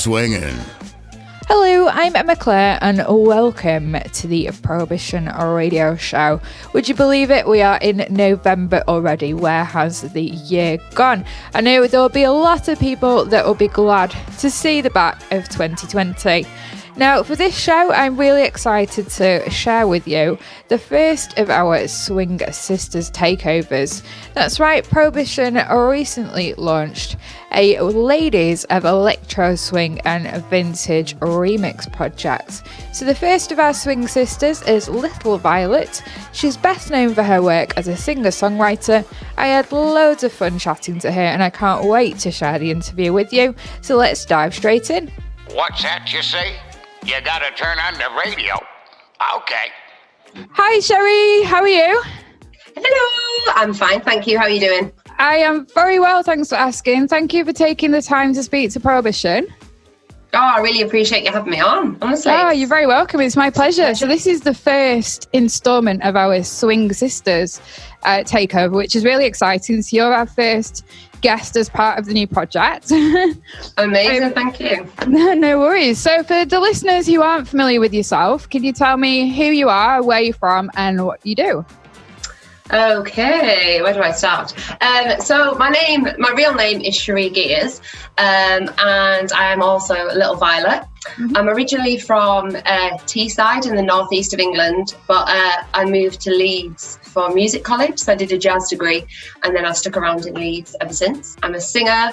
swinging. Hello, I'm Emma Clair and welcome to the Prohibition radio show. Would you believe it? We are in November already. Where has the year gone? I know there'll be a lot of people that will be glad to see the back of 2020. Now, for this show, I'm really excited to share with you the first of our Swing Sisters takeovers. That's right, Prohibition recently launched a Ladies of Electro Swing and Vintage remix project. So the first of our Swing Sisters is Little Violet. She's best known for her work as a singer-songwriter. I had loads of fun chatting to her and I can't wait to share the interview with you. So let's dive straight in. What's that you say? You gotta turn on the radio. Okay. Hi Sherry, how are you? Hello, I'm fine, thank you. How are you doing? I am very well, thanks for asking. Thank you for taking the time to speak to Prohibition. Oh, I really appreciate you having me on, honestly. Oh, you're very welcome. It's my pleasure. So this is the first instalment of our Swing Sisters takeover, which is really exciting. So you're our first guest as part of the new project. Amazing, thank you. No worries. So for the listeners who aren't familiar with yourself, can you tell me who you are, where you're from and what you do? Okay, where do I start? So my real name is Cherie Gears, and I am also Little Violet. Mm-hmm. I'm originally from Teesside in the northeast of England, but I moved to Leeds for music college, so I did a jazz degree, and then I've stuck around in Leeds ever since. I'm a singer,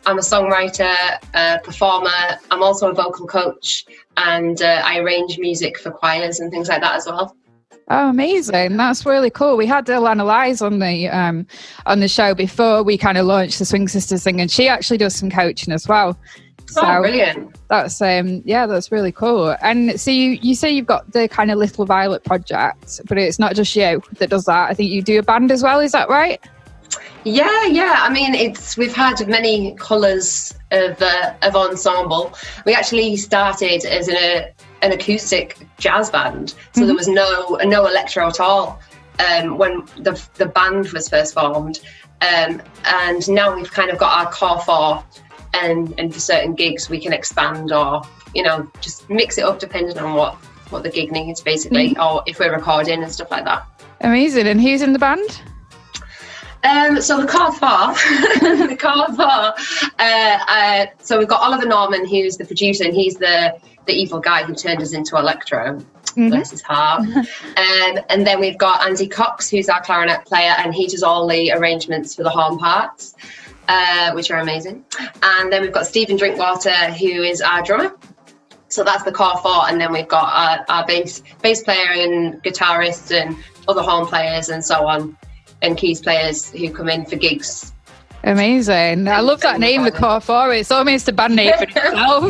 I'm a songwriter, performer, I'm also a vocal coach, and I arrange music for choirs and things like that as well. Oh, amazing. That's really cool. We had Alana Lies on the show before we kind of launched the Swing Sisters thing, and she actually does some coaching as well. So brilliant. That's that's really cool. And so you say you've got the kind of Little Violet project, but it's not just you that does that. I think you do a band as well, is that right? Yeah. I mean, we've had many colours of ensemble. We actually started as an acoustic jazz band, so there was no electro at all when the band was first formed, and now we've kind of got our core four, and for certain gigs we can expand or just mix it up depending on what the gig needs basically, or if we're recording and stuff like that. Amazing. And who's in the band? So the core four, so we've got Oliver Norman, who's the producer, and he's the evil guy who turned us into Electro, bless his heart. And then we've got Andy Cox, who's our clarinet player, and he does all the arrangements for the horn parts, which are amazing. And then we've got Stephen Drinkwater, who is our drummer. So that's the core four, and then we've got our bass player and guitarist and other horn players and so on, and keys players who come in for gigs. Amazing. I love that name, the Core Four. It's almost a band name for itself.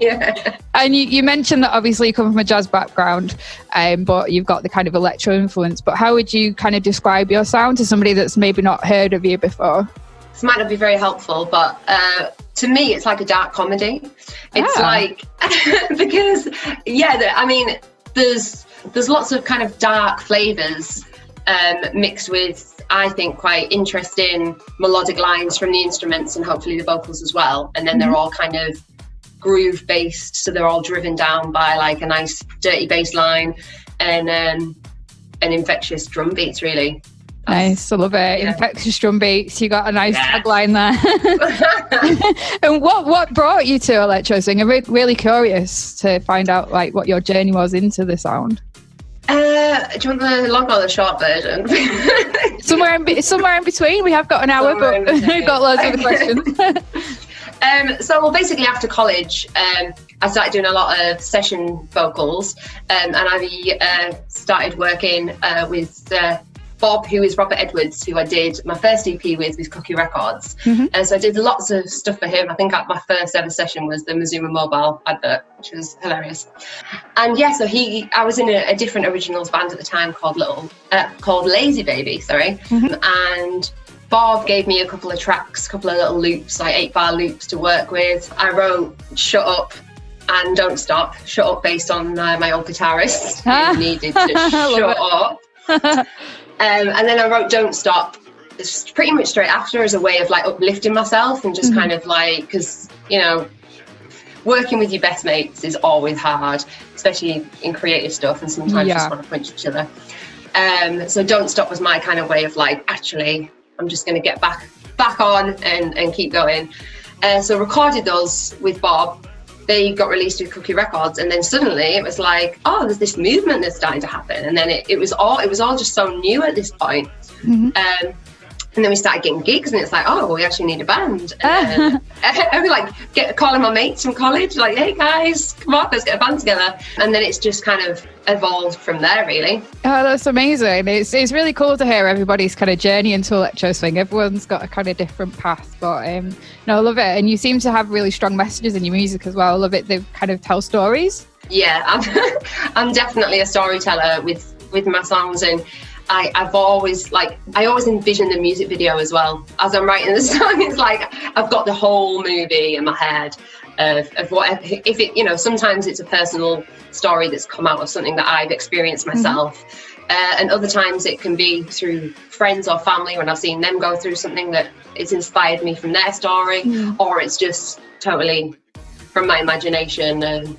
Yeah. And you mentioned that obviously you come from a jazz background, but you've got the kind of electro influence. But how would you kind of describe your sound to somebody that's maybe not heard of you before? This might not be very helpful, but to me, it's like a dark comedy. It's like, because, I mean, there's lots of kind of dark flavours mixed with, I think, quite interesting melodic lines from the instruments and hopefully the vocals as well. And then they're all kind of groove based, so they're all driven down by like a nice dirty bass line and infectious drum beats, really. Nice, I love it. Yeah. Infectious drum beats. You got a nice tagline there. And what brought you to electro swing? I'm really curious to find out like what your journey was into the sound. Do you want the long or the short version? somewhere in between. We have got an hour, but we've got loads of questions. So basically after college, I started doing a lot of session vocals, and I started working with Bob, who is Robert Edwards, who I did my first EP with Cookie Records. And so I did lots of stuff for him. I think my first ever session was the Mazuma Mobile advert, which was hilarious. And so I was in a different originals band at the time called Lazy Baby, and Bob gave me a couple of tracks, a couple of little loops, like 8-bar loops to work with. I wrote Shut Up and Don't Stop. Shut Up based on my old guitarist who needed to shut up. And then I wrote Don't Stop pretty much straight after as a way of like uplifting myself and just kind of like, because working with your best mates is always hard, especially in creative stuff, and sometimes you just want to punch each other. So Don't Stop was my kind of way of like, actually, I'm just going to get back on and keep going. So recorded those with Bob. They got released with Cookie Records, and then suddenly it was like, oh, there's this movement that's starting to happen. And then it was all just so new at this point. Mm-hmm. And then we started getting gigs, and it's like, oh, we actually need a band. And I was like, calling my mates from college, like, hey guys, come on, let's get a band together. And then it's just kind of evolved from there, really. Oh, that's amazing. It's really cool to hear everybody's kind of journey into electro swing. Everyone's got a kind of different path, but no, I love it. And you seem to have really strong messages in your music as well. I love it. They kind of tell stories. Yeah, I'm definitely a storyteller with my songs, and I always envision the music video as well. As I'm writing the song, it's like I've got the whole movie in my head of what, if it, you know, sometimes it's a personal story that's come out of something that I've experienced myself. And other times it can be through friends or family when I've seen them go through something that it's inspired me from their story, or it's just totally from my imagination. And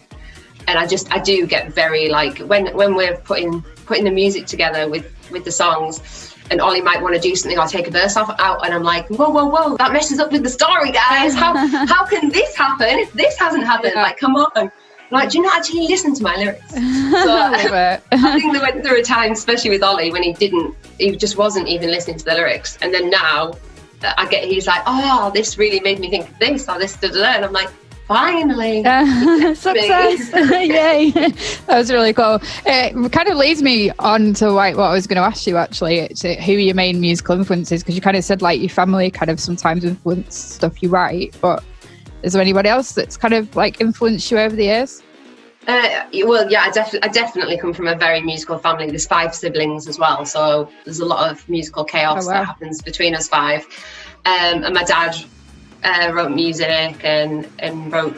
I do get very like, when we're putting the music together with the songs, and Ollie might want to do something or take a verse out, and I'm like, whoa, that messes up with the story, guys. How can this happen if this hasn't happened? Yeah. Like, come on. Like, do you not actually listen to my lyrics? So I think they went through a time, especially with Ollie, when he just wasn't even listening to the lyrics. And then now he's like, oh, this really made me think of this, or this, and I'm like, finally. Success. Yay. That was really cool. It kind of leads me on to like what I was going to ask you, actually. It's who are your main musical influences? Because you kind of said like your family kind of sometimes influence stuff you write, but is there anybody else that's kind of like influenced you over the years? Well, yeah, I definitely come from a very musical family. There's 5 siblings as well, so there's a lot of musical chaos that happens between us 5. And my dad wrote music and wrote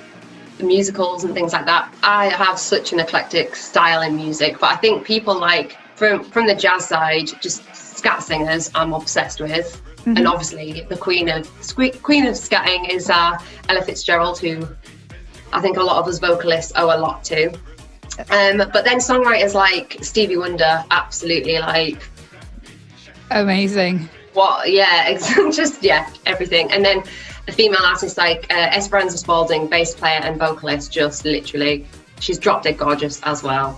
musicals and things like that. I have such an eclectic style in music, but I think people like from the jazz side, just scat singers I'm obsessed with. And obviously the queen of scatting is Ella Fitzgerald, who I think a lot of us vocalists owe a lot to. But then songwriters like Stevie Wonder, absolutely like amazing. Everything. And then the female artists like Esperanza Spalding, bass player and vocalist, just literally, she's drop dead gorgeous as well.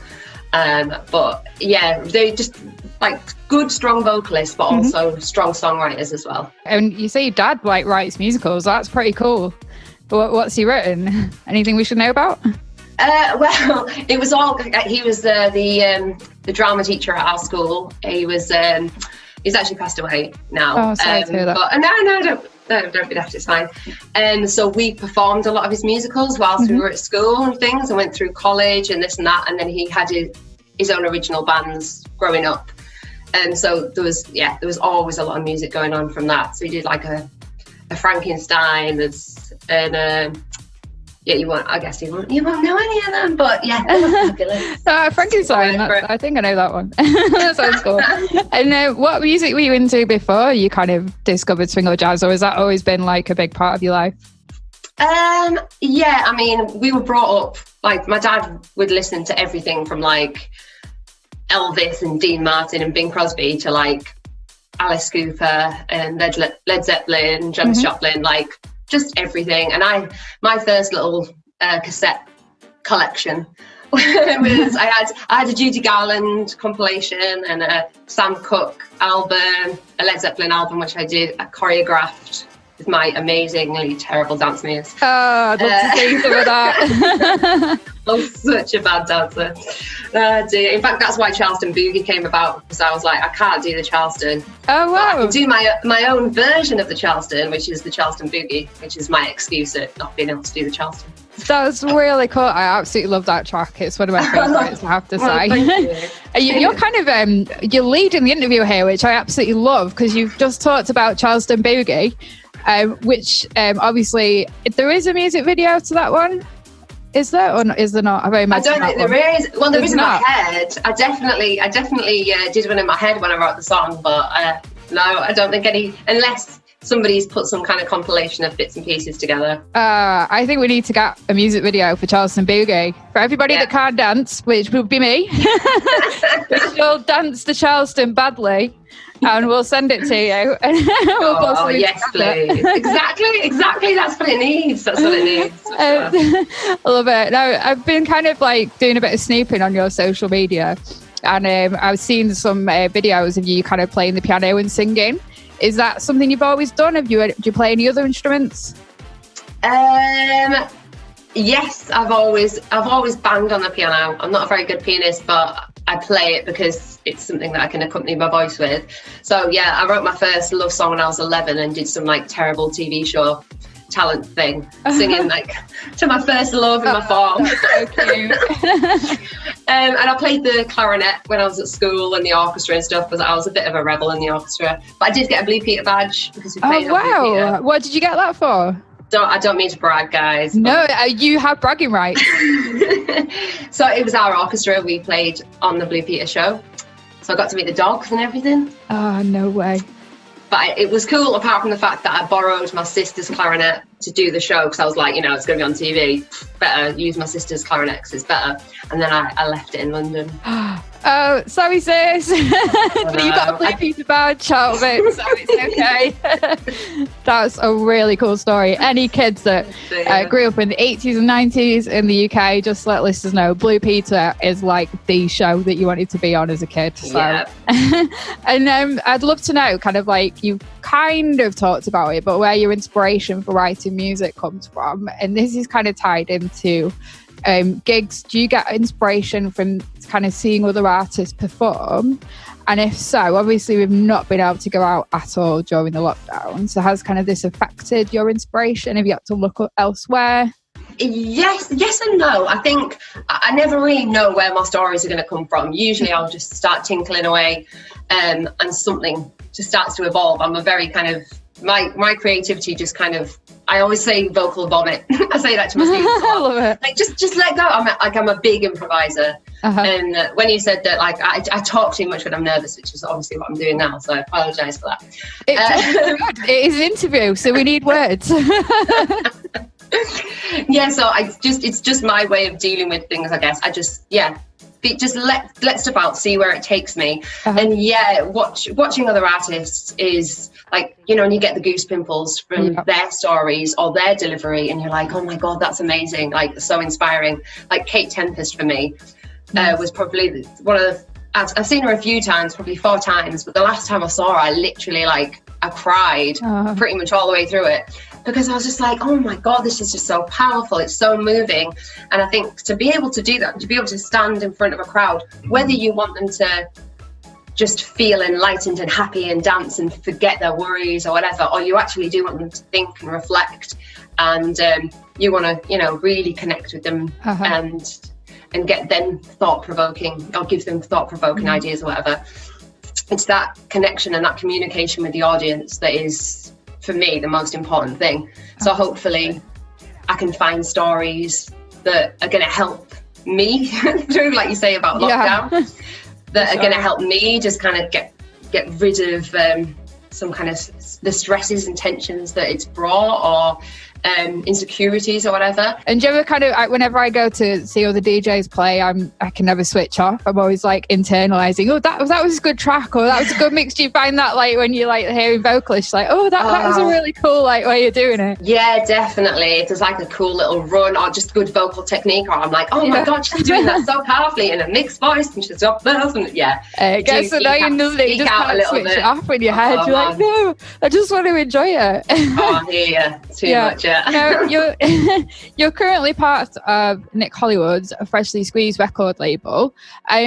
But yeah, they just like good, strong vocalists, but also strong songwriters as well. And you say your dad like writes musicals. That's pretty cool. What's he written? Anything we should know about? Well, it was all. He was the drama teacher at our school. He was. He's actually passed away now. Oh, sorry to hear that. But don't be daft, it's fine. So we performed a lot of his musicals whilst we were at school and things, and went through college and this and that. And then he had his own original bands growing up. And so there was always a lot of music going on from that. So he did like a Frankenstein you won't know any of them, but yeah, they were fabulous. Frankenstein, I think I know that one. That sounds cool. And what music were you into before you kind of discovered swing or jazz, or has that always been like a big part of your life? Yeah, I mean, we were brought up, like my dad would listen to everything from like Elvis and Dean Martin and Bing Crosby to like Alice Cooper and Led Zeppelin, Janis Joplin, like just everything. And my first little cassette collection was I had a Judy Garland compilation and a Sam Cooke album, a Led Zeppelin album, which I choreographed with my amazingly terrible dance moves. Oh, I'd love to see some of that. I'm such a bad dancer. Dear. In fact, that's why Charleston Boogie came about, because I was like, I can't do the Charleston. Oh, wow. I can do my own version of the Charleston, which is the Charleston Boogie, which is my excuse at not being able to do the Charleston. That's really cool. I absolutely love that track. It's one of my favourites, I have to say. Thank you. You're kind of, you're leading the interview here, which I absolutely love, because you've just talked about Charleston Boogie, which obviously there is a music video to that one. Is there or is there not? I don't think there is. Well, there is in my head. I definitely did one in my head when I wrote the song, but no, I don't think any, unless somebody's put some kind of compilation of bits and pieces together. I think we need to get a music video for Charleston Boogie. For everybody that can't dance, which would be me, we should dance to Charleston badly. And we'll send it to you. Oh, yes, please. Exactly. That's what it needs. I love it. Now, I've been kind of like doing a bit of snooping on your social media, and I've seen some videos of you kind of playing the piano and singing. Is that something you've always done? Do you play any other instruments? Yes, I've always banged on the piano. I'm not a very good pianist, but I play it because it's something that I can accompany my voice with. So yeah, I wrote my first love song when I was 11 and did some like terrible TV show talent thing, singing like to my first love in my farm. So cute. And I played the clarinet when I was at school and the orchestra and stuff, because I was a bit of a rebel in the orchestra. But I did get a Blue Peter badge because we played on Blue Peter. What did you get that for? I don't mean to brag, guys. No, you have bragging rights. So it was our orchestra. We played on the Blue Peter show. So I got to meet the dogs and everything. Oh, no way. But it was cool, apart from the fact that I borrowed my sister's clarinet to do the show, because I was like, it's going to be on TV. Better use my sister's clarinet because it's better. And then I left it in London. Oh, sorry, sis. But you got a Blue Peter badge out of it, so it's okay. That's a really cool story. Any kids that grew up in the 80s and 90s in the UK, just let listeners know, Blue Peter is like the show that you wanted to be on as a kid. So. Yeah. And I'd love to know, kind of like, you kind of talked about it, but where your inspiration for writing music comes from. And this is kind of tied into gigs. Do you get inspiration from kind of seeing other artists perform? And if so, obviously we've not been able to go out at all during the lockdown. So has kind of this affected your inspiration? Have you had to look up elsewhere? Yes and no. I think I never really know where my stories are going to come from. Usually I'll just start tinkling away and something just starts to evolve. I'm a very kind of, my creativity just kind of, I always say vocal vomit. I say that to my students. I love it. Like, just let go. I'm a big improviser. And when you said that, like, I talk too much when I'm nervous, which is obviously what I'm doing now. So I apologise for that. It is an interview, so we need words. Yeah, so it's just my way of dealing with things, I guess. I just let stuff out, see where it takes me. And watching other artists is like, and you get the goose pimples from their stories or their delivery, and you're like, oh my God, that's amazing, like so inspiring. Like Kate Tempest for me was probably one of the, I've seen her a few times, probably 4 times, but the last time I saw her, I literally I cried pretty much all the way through it, because I was just like, oh my God, this is just so powerful. It's so moving. And I think to be able to do that, to be able to stand in front of a crowd, whether you want them to just feel enlightened and happy and dance and forget their worries or whatever, or you actually do want them to think and reflect, and you want to, really connect with them and get them thought-provoking, or give them thought-provoking ideas or whatever. It's that connection and that communication with the audience that is, for me, the most important thing. So hopefully I can find stories that are going to help me through, like you say about lockdown, that are going to help me just kind of get rid of some kind of the stresses and tensions that it's brought, or insecurities or whatever. And do you ever kind of, whenever I go to see other DJs play, I can never switch off. I'm always like internalizing, oh, that was a good track, or that was a good mix. Do you find that, like, when you're like hearing vocalists, like, oh, that was a really cool way you're doing it? Yeah, definitely. If there's like a cool little run or just good vocal technique, or I'm like, oh my God, she's doing that so powerfully in a mixed voice, and she's up there, and it gets annoying, doesn't it? You just can't switch it off in your head. You're like, no, I just want to enjoy it. I hear you too much. No, you're currently part of Nick Hollywood's Freshly Squeezed record label.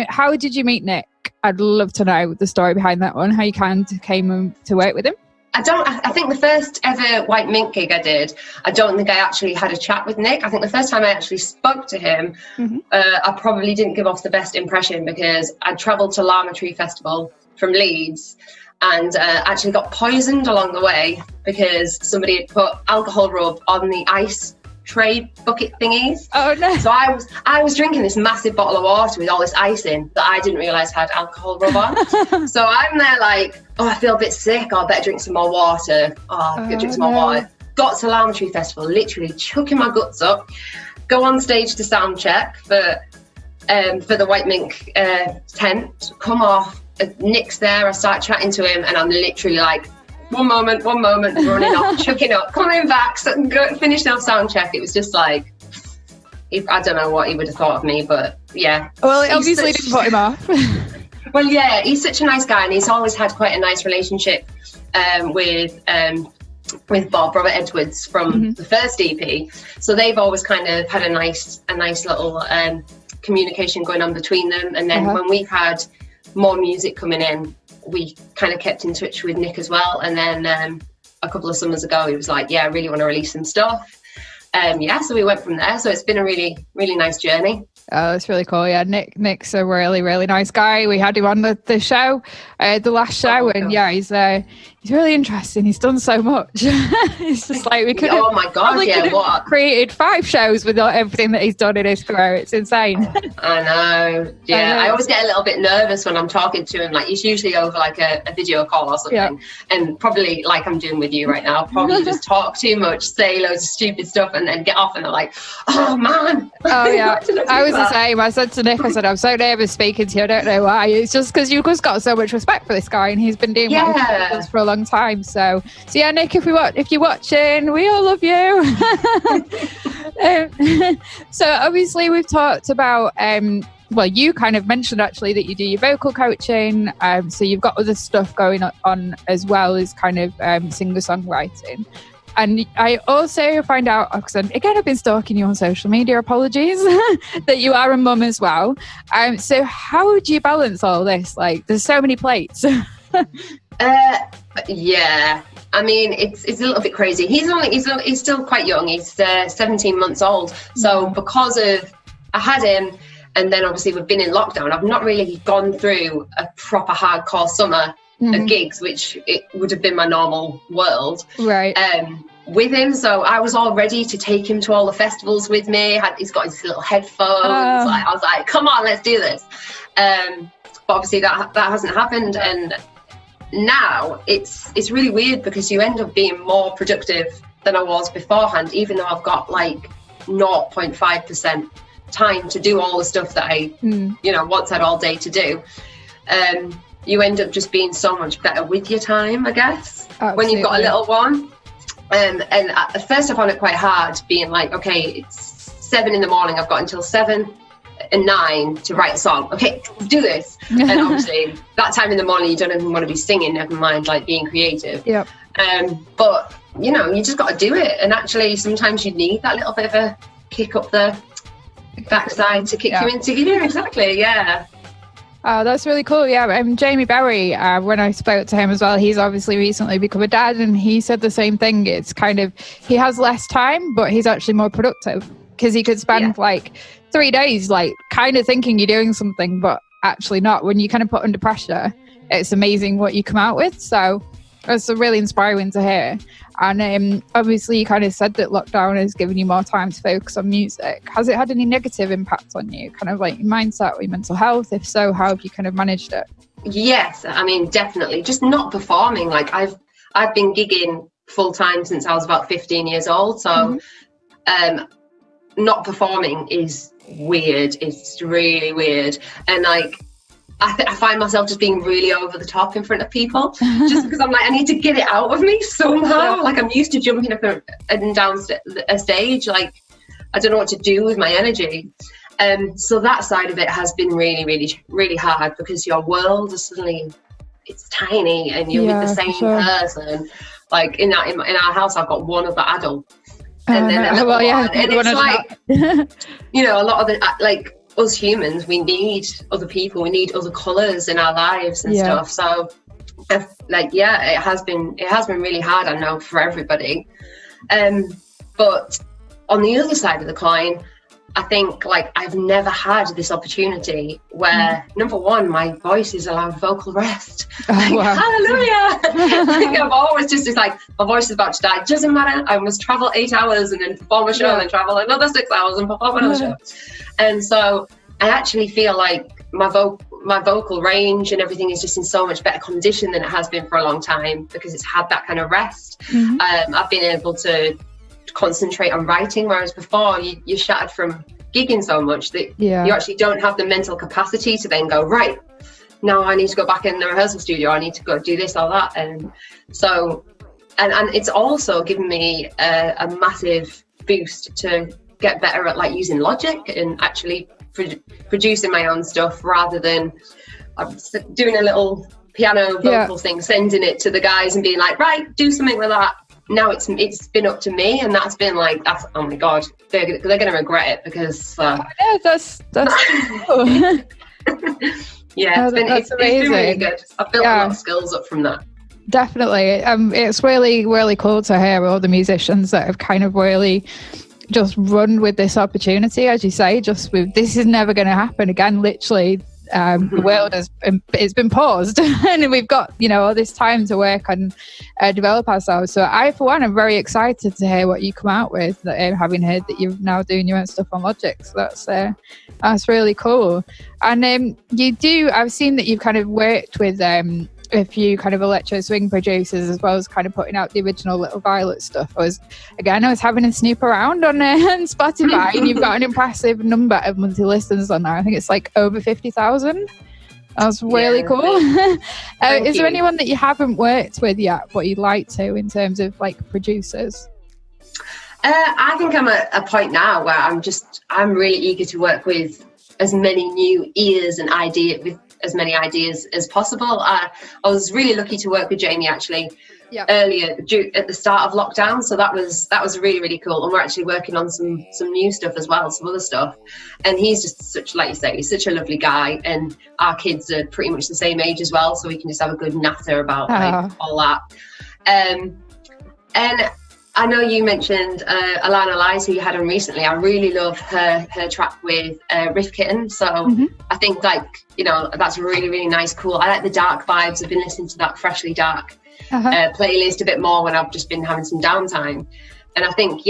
How did you meet Nick? I'd love to know the story behind that one, how you came to work with him. I think the first ever White Mink gig I did, I don't think I actually had a chat with Nick. I think the first time I actually spoke to him, I probably didn't give off the best impression, because I travelled to Llama Tree Festival from Leeds, and actually got poisoned along the way because somebody had put alcohol rub on the ice tray bucket thingies. Oh no. So I was drinking this massive bottle of water with all this ice in that I didn't realise had alcohol rub on. So I'm there like, oh, I feel a bit sick. Oh, I better drink some more water. Oh, I better drink some more water. Got to Lime Tree Festival, literally chucking my guts up. Go on stage to sound check for the White Mink tent. Come off. Nick's there. I start chatting to him, and I'm literally like, one moment, running off, chucking up, coming back, finishing off sound check. It was just like, I don't know what he would have thought of me, but yeah. Well, it obviously didn't put him off. Well, yeah, he's such a nice guy, and he's always had quite a nice relationship with Bob, Robert Edwards from the first EP. So they've always kind of had a nice little communication going on between them. And then when we've had more music coming in, we kind of kept in touch with Nick as well. And then a couple of summers ago, he was like, yeah, I really want to release some stuff. So we went from there. So it's been a really, really nice journey. Oh, that's really cool. Yeah, Nick's a really, really nice guy. We had him on the show, the last show, and yeah, he's really interesting. He's done so much. It's just like we could have created 5 shows with everything that he's done in his career. It's insane. I know. Yeah, I always get a little bit nervous when I'm talking to him. Like, it's usually over like a video call or something, and probably like I'm doing with you right now. Probably just talk too much, say loads of stupid stuff, and then get off, and they're like, "Oh man." Oh yeah, I was the same. I said to Nick, I said, I'm so nervous speaking to you. I don't know why. It's just because you've just got so much respect for this guy, and he's been doing what he does for a long time. So yeah, Nick, if you're watching, we all love you. So obviously we've talked about well, you kind of mentioned actually that you do your vocal coaching, so you've got other stuff going on as well as kind of singer-songwriting. And I also find out, because again, I've been stalking you on social media, apologies, that you are a mum as well. So how do you balance all this? Like, there's so many plates. Yeah, I mean, it's a little bit crazy. He's still quite young. He's 17 months old. So because of, I had him, and then obviously we've been in lockdown, I've not really gone through a proper hardcore summer of gigs, which it would have been my normal world. Right. With him, so I was all ready to take him to all the festivals with me. He's got his little headphones. I was like, come on, let's do this. But obviously that hasn't happened, and now it's really weird because you end up being more productive than I was beforehand, even though I've got like 0.5% time to do all the stuff that I once had all day to do. You end up just being so much better with your time, I guess. Absolutely. When you've got a little one. And at first I found it quite hard being like, okay, it's 7 a.m, I've got until 7 and 9 to write a song. Okay, do this. And obviously that time in the morning you don't even want to be singing, never mind like being creative. Yep. But you just got to do it. And actually sometimes you need that little bit of a kick up the backside to kick you into gear. Exactly, yeah. Oh, that's really cool. Yeah, Jamie Berry, when I spoke to him as well, he's obviously recently become a dad, and he said the same thing. It's kind of, he has less time, but he's actually more productive because he could spend like 3 days like kind of thinking you're doing something, but actually not. When you kind of put under pressure, it's amazing what you come out with. So it's really inspiring to hear. And obviously you kind of said that lockdown has given you more time to focus on music. Has it had any negative impact on you, kind of like your mindset or your mental health? If so, how have you kind of managed it? Yes, I mean, definitely. Just not performing. Like I've been gigging full time since I was about 15 years old. So not performing is weird. It's really weird. And like, I find myself just being really over the top in front of people just because I'm like, I need to get it out of me somehow. Like I'm used to jumping up and down a stage. Like I don't know what to do with my energy. So that side of it has been really, really, really hard because your world is suddenly, it's tiny and you're with the same person. Like in our house, I've got one other adult. And then a little one. And it's like, a lot of the, like, us humans, we need other people, we need other colours in our lives and stuff. So it has been really hard, I know, for everybody. But on the other side of the coin, I think like I've never had this opportunity where number one, my voice is allowed vocal rest. Wow. Hallelujah. Like I've always just like, my voice is about to die. It doesn't matter. I must travel 8 hours and then perform a show and then travel another 6 hours and perform another show. And so I actually feel like my vocal range and everything is just in so much better condition than it has been for a long time because it's had that kind of rest. I've been able to concentrate on writing, whereas before you're shattered from gigging so much that you actually don't have the mental capacity to then go, right, now I need to go back in the rehearsal studio, I need to go do this or that. And so and it's also given me a massive boost to get better at like using Logic and actually producing my own stuff rather than doing a little piano vocal thing, sending it to the guys and being like, right, do something with that. Now it's been up to me, and that's been like, oh my god, they're gonna regret it because that's cool. It's been really good. I've built a lot of skills up from that. Definitely. It's really, really cool to hear all the musicians that have kind of really just run with this opportunity, as you say, just with this is never going to happen again. Literally, the world it's been paused and we've got, all this time to work and develop ourselves. So I, for one, am very excited to hear what you come out with, having heard that you're now doing your own stuff on Logic. So that's really cool. And I've seen that you've kind of worked with a few kind of electro swing producers, as well as kind of putting out the original Little Violet stuff. I was having a snoop around on Spotify, and you've got an impressive number of monthly listens on there. I think it's like over 50,000. That's really cool. Is there anyone that you haven't worked with yet, but you'd like to, in terms of like producers? I think I'm at a point now where I'm really eager to work with as many new ears and as many ideas as possible. I was really lucky to work with Jamie actually earlier at the start of lockdown, so that was really, really cool. And we're actually working on some new stuff as well, some other stuff. And he's just such, like you say, he's such a lovely guy, and our kids are pretty much the same age as well, so we can just have a good natter about like all that. And I know you mentioned Alana Lies, who you had on recently. I really love her track with Riff Kitten. So I think that's really, really nice, cool. I like the dark vibes. I've been listening to that Freshly Dark playlist a bit more when I've just been having some downtime. And I think,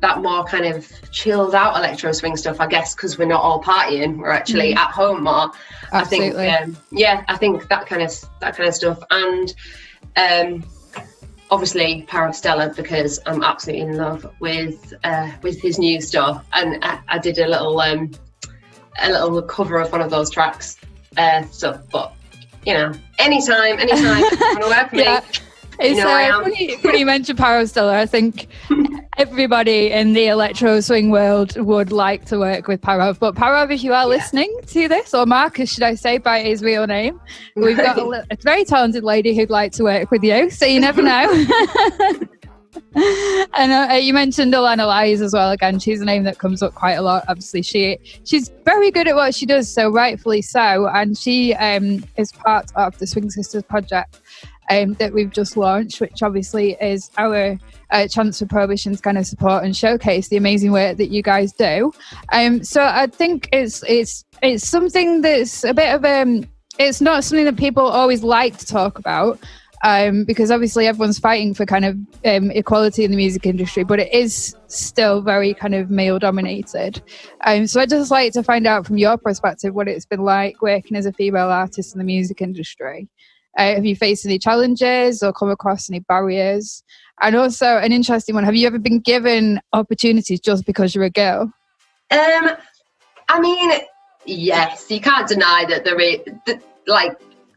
that more kind of chilled out electro swing stuff, I guess, because we're not all partying, we're actually at home more. Absolutely. I think that kind of stuff. And obviously Parastellar, because I'm absolutely in love with his new stuff, and I did a little cover of one of those tracks. But anytime you want to work for me. It's funny you mentioned Parastellar. I think everybody in the electro swing world would like to work with Parav. But Parav, if you are listening to this, or Marcus, should I say by his real name, we've got a very talented lady who'd like to work with you. So you never know. And you mentioned Alana Lies as well. Again, she's a name that comes up quite a lot. Obviously, she's very good at what she does, so rightfully so. And she is part of the Swing Sisters project that we've just launched, which obviously is our chance for Prohibition to kind of support and showcase the amazing work that you guys do. So I think it's something that's a bit of it's not something that people always like to talk about. Because obviously everyone's fighting for kind of equality in the music industry, but it is still very kind of male dominated. So I'd just like to find out from your perspective what it's been like working as a female artist in the music industry. Have you faced any challenges or come across any barriers? And also an interesting one, have you ever been given opportunities just because you're a girl? I mean, yes, you can't deny that there is,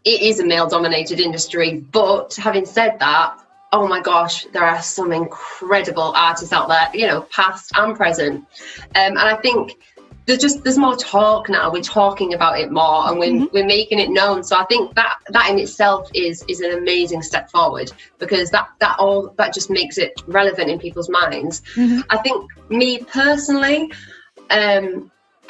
it is a male-dominated industry, but having said that, oh my gosh, there are some incredible artists out there, past and present. And I think there's more talk now. We're talking about it more, and we're making it known. So I think that in itself is an amazing step forward, because that just makes it relevant in people's minds. I think me personally,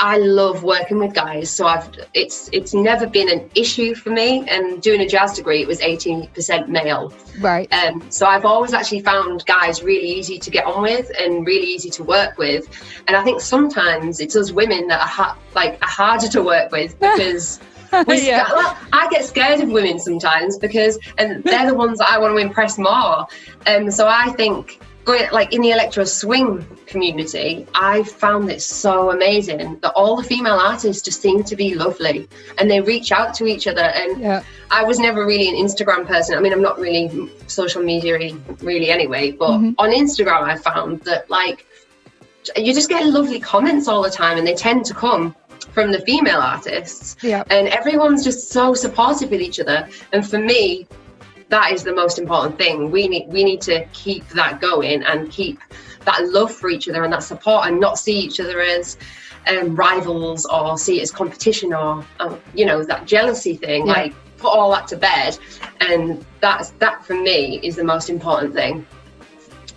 I love working with guys, so it's never been an issue for me. And doing a jazz degree, it was 80% male. Right. So I've always actually found guys really easy to get on with and really easy to work with. And I think sometimes it's us women that are harder to work with because I get scared of women sometimes and they're the ones that I want to impress more. So I think, like in the electro swing community, I found it so amazing that all the female artists just seem to be lovely and they reach out to each other. And I was never really an Instagram person. I mean, I'm not really social media really anyway, but on Instagram I found that like you just get lovely comments all the time, and they tend to come from the female artists. And everyone's just so supportive with each other. And for me, that is the most important thing. We need to keep that going and keep that love for each other and that support, and not see each other as rivals or see it as competition or that jealousy thing. Like, put all that to bed, and that for me is the most important thing.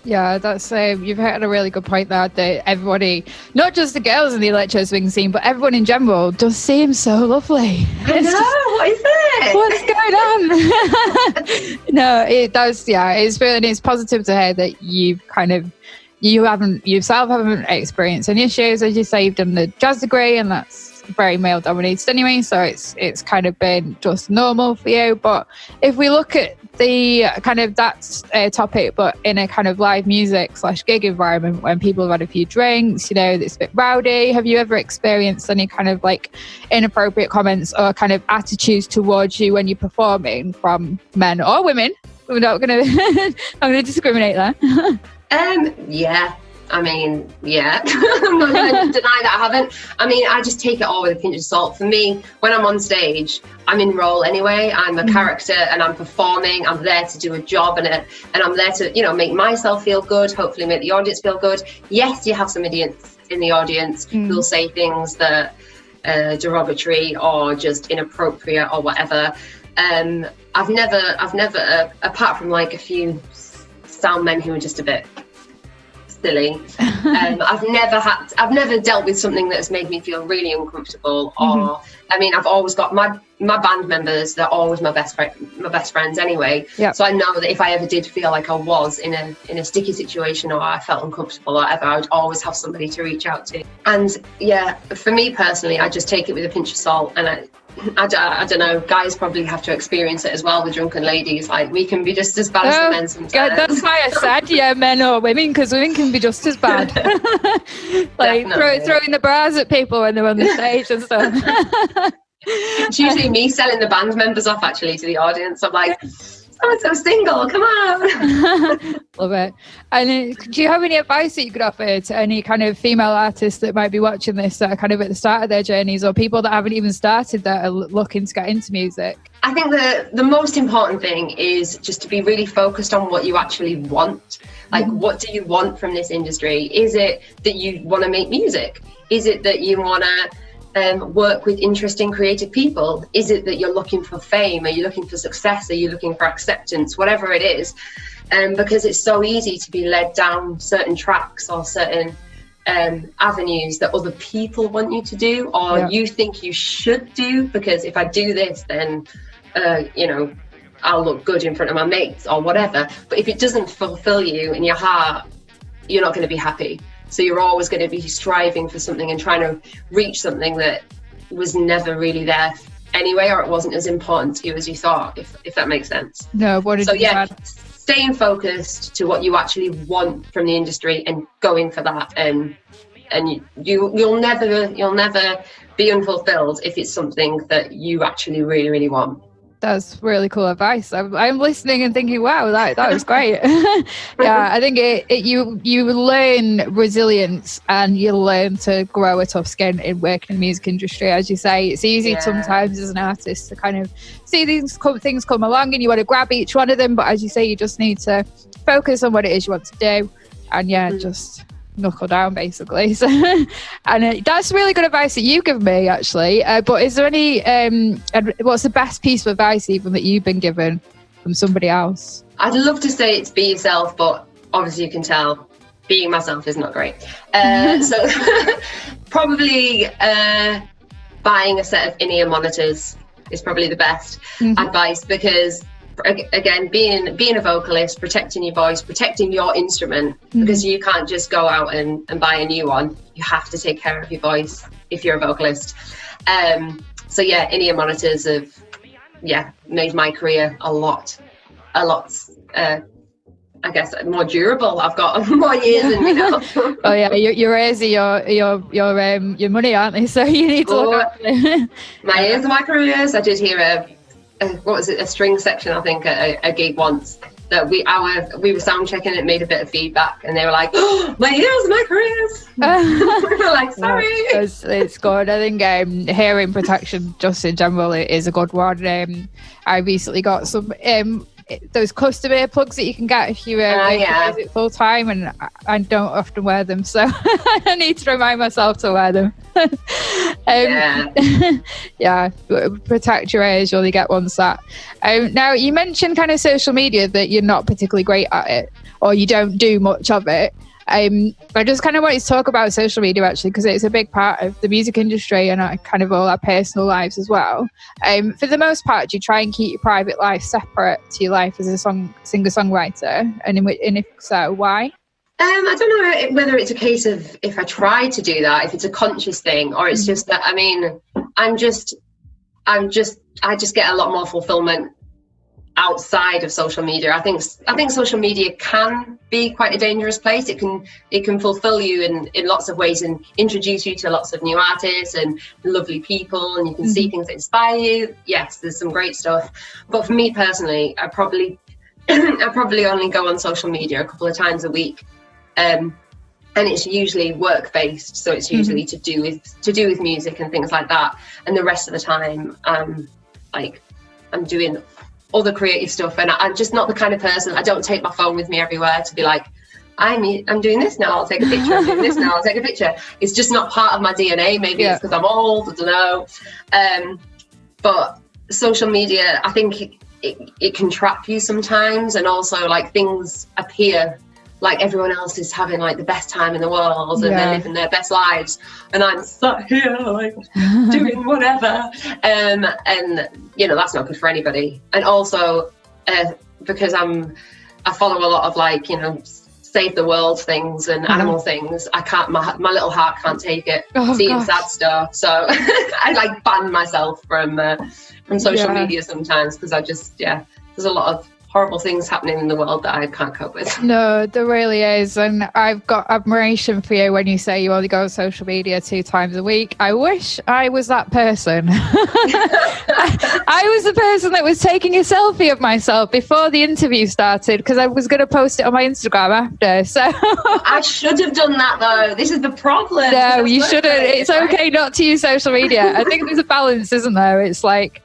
Yeah, that's you've hit on a really good point there, that everybody, not just the girls in the electro swing scene, but everyone in general does seem so lovely. I know, what is it? What's going on? No, it does. Yeah, it's positive to hear that you haven't experienced any issues. As you say, you've done the jazz degree, and that's very male dominated anyway, so it's kind of been just normal for you. But if we look at the kind of that topic, but in a kind of live music / gig environment, when people have had a few drinks, it's a bit rowdy, have you ever experienced any kind of like inappropriate comments or kind of attitudes towards you when you're performing from men or women? We're not gonna I'm gonna discriminate there. Yeah. I mean, yeah, I'm not going to deny that I haven't. I mean, I just take it all with a pinch of salt. For me, when I'm on stage, I'm in role anyway. I'm a character and I'm performing. I'm there to do a job and I'm there to, make myself feel good, hopefully make the audience feel good. Yes, you have some idiots in the audience who'll say things that are derogatory or just inappropriate or whatever. I've never, apart from like a few sound men who are just a bit silly. I've never dealt with something that has made me feel really uncomfortable. Or I mean, I've always got my band members. They're always my best friends anyway. So I know that if I ever did feel like I was in a sticky situation or I felt uncomfortable or whatever, I would always have somebody to reach out to. And yeah, for me personally, I just take it with a pinch of salt. And I don't know, guys probably have to experience it as well with drunken ladies. Like, we can be just as bad as the men sometimes. God, that's why I said, men or women, because women can be just as bad. Like throwing the bras at people when they're on the stage and stuff. It's usually me selling the band members off actually to the audience. I'm like, I'm so single, come on. Love it. And do you have any advice that you could offer to any kind of female artists that might be watching this that are kind of at the start of their journeys, or people that haven't even started that are looking to get into music? I think the most important thing is just to be really focused on what you actually want. Like, what do you want from this industry? Is it that you want to make music? Is it that you want to work with interesting creative people? Is it that you're looking for fame? Are you looking for success? Are you looking for acceptance? Whatever it is, because it's so easy to be led down certain tracks or certain avenues that other people want you to do, or you think you should do, because if I do this, then I'll look good in front of my mates or whatever. But if it doesn't fulfill you in your heart, you're not going to be happy. So you're always going to be striving for something and trying to reach something that was never really there anyway, or it wasn't as important to you as you thought, if that makes sense. No, staying focused to what you actually want from the industry and going for that, and you'll never be unfulfilled if it's something that you actually really, really want. That's really cool advice. I'm listening and thinking, wow, that was great. Yeah, I think you learn resilience and you learn to grow a tough skin in working in the music industry. As you say, it's easy sometimes as an artist to kind of see things come along and you want to grab each one of them. But as you say, you just need to focus on what it is you want to do, and just knuckle down basically. So, and that's really good advice that you give me actually, but is there any what's the best piece of advice even that you've been given from somebody else? I'd love to say it's be yourself, but obviously you can tell being myself is not great. So probably buying a set of in-ear monitors is probably the best advice, because again, being a vocalist, protecting your voice, protecting your instrument, because you can't just go out and buy a new one. You have to take care of your voice if you're a vocalist. So yeah, in-ear monitors have made my career a lot I guess more durable. I've got more years in me now. Oh yeah, your ears are your money, aren't they? So you need to look after them. My ears are my careers. I did hear a string section, I think, at a gig once, that we were sound checking. It made a bit of feedback, and they were like, "Oh, my ears, my careers." We were like, "Sorry." It's good. I think hearing protection, just in general, is a good one. I recently got some those custom earplugs that you can get if you use it full time, and I don't often wear them, so I need to remind myself to wear them. Protect your ears, you only get one set. Now, you mentioned kind of social media, that you're not particularly great at it, or you don't do much of it. I just kind of wanted to talk about social media, actually, because it's a big part of the music industry and kind of all our personal lives as well. For the most part, do you try and keep your private life separate to your life as a singer-songwriter? And if so, why? I don't know whether it's a case of if I try to do that, if it's a conscious thing, or it's just that, I mean, I just get a lot more fulfillment outside of social media. I think social media can be quite a dangerous place. It can fulfill you in lots of ways and introduce you to lots of new artists and lovely people, and you can see things that inspire you. Yes, there's some great stuff, but for me personally, I probably only go on social media a couple of times a week, and it's usually work based, so it's usually to do with music and things like that, and the rest of the time I'm doing other creative stuff, and I'm just not the kind of person. I don't take my phone with me everywhere to be like, I'm doing this now, I'll take a picture. I'm doing this now, I'll take a picture. It's just not part of my DNA. Maybe it's because I'm old, I don't know. But social media, I think it can trap you sometimes, and also like things appear like everyone else is having like the best time in the world, and they're living their best lives, and I'm sat here like doing whatever, and you know, that's not good for anybody. And also because I follow a lot of like, you know, save the world things and animal things, I can't, my little heart can't take it, seeing sad stuff, so I like ban myself from social media sometimes, because I just there's a lot of horrible things happening in the world that I can't cope with. No, there really is, and I've got admiration for you when you say you only go on social media 2 times a week. I wish I was that person. I was the person that was taking a selfie of myself before the interview started, because I was going to post it on my Instagram after. So I should have done that, though. This is the problem. No, you shouldn't. It's okay not to use social media. I think there's a balance, isn't there? It's like,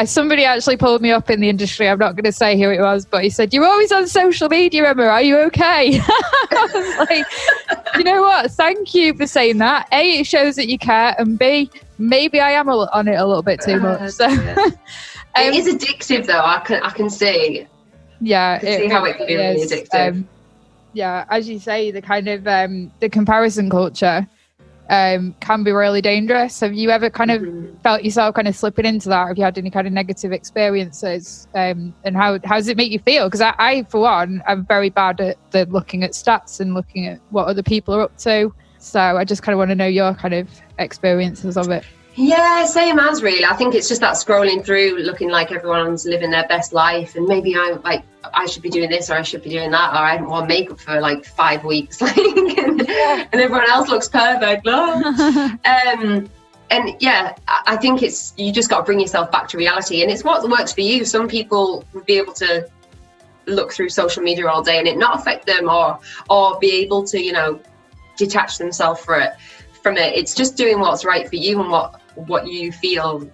somebody actually pulled me up in the industry. I'm not going to say who it was, but he said, "You're always on social media, Emma. Are you okay?" I was like, you know what? Thank you for saying that. A, it shows that you care, and B, maybe I am on it a little bit too much. So it is addictive, though. I can see. Yeah, see how it can be really addictive. As you say, the kind of the comparison culture can be really dangerous. Have you ever kind of felt yourself kind of slipping into that? Have you had any kind of negative experiences? And how does it make you feel? Because I, for one, I'm very bad at looking at stats and looking at what other people are up to. So I just kind of want to know your kind of experiences of it. Yeah, same as really. I think it's just that scrolling through, looking like everyone's living their best life, and maybe I'm like, I should be doing this, or I should be doing that, or I haven't worn makeup for like 5 weeks, like, and everyone else looks perfect. And yeah, I think you just got to bring yourself back to reality, and it's what works for you. Some people would be able to look through social media all day and it not affect them, or be able to, you know, detach themselves from it. It's just doing what's right for you and what you feel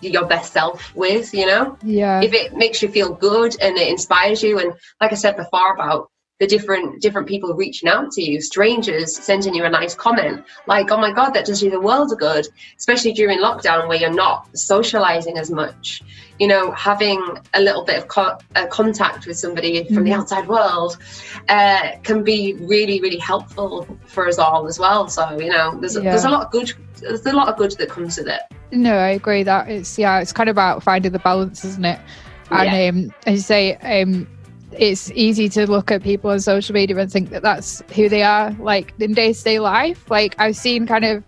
your best self with, you know? Yeah. If it makes you feel good and it inspires you, and like I said before about the different people reaching out to you, strangers sending you a nice comment, like, oh my God, that does you the world of good, especially during lockdown where you're not socializing as much. You know, having a little bit of contact with somebody from the outside world can be really, really helpful for us all as well. So, you know, there's a lot of good. There's a lot of good that comes with it. No, I agree that it's kind of about finding the balance, isn't it? And as you say, it's easy to look at people on social media and think that that's who they are, like in day-to-day life. Like I've seen kind of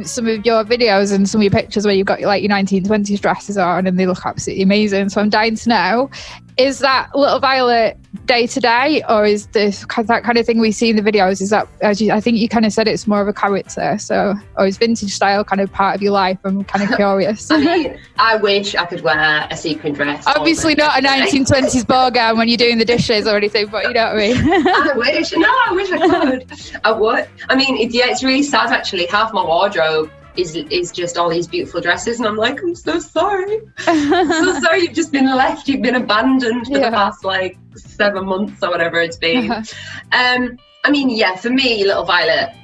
some of your videos and some of your pictures where you've got like your 1920s dresses on and they look absolutely amazing. So I'm dying to know, is that Little Violet day to day, or is this that kind of thing we see in the videos? Is that, I think you kind of said it's more of a character, so, or is vintage style kind of part of your life? I'm kind of curious. I mean, I wish I could wear a sequin dress. Obviously not a 1920s ball gown when you're doing the dishes or anything, but you know what I mean. I wish I could. I would. I mean, it's really sad actually. Half my wardrobe is just all these beautiful dresses, and I'm like, I'm so sorry. I'm so sorry you've just been left, you've been abandoned for the past like 7 months or whatever it's been. I mean, yeah, for me, Little Violet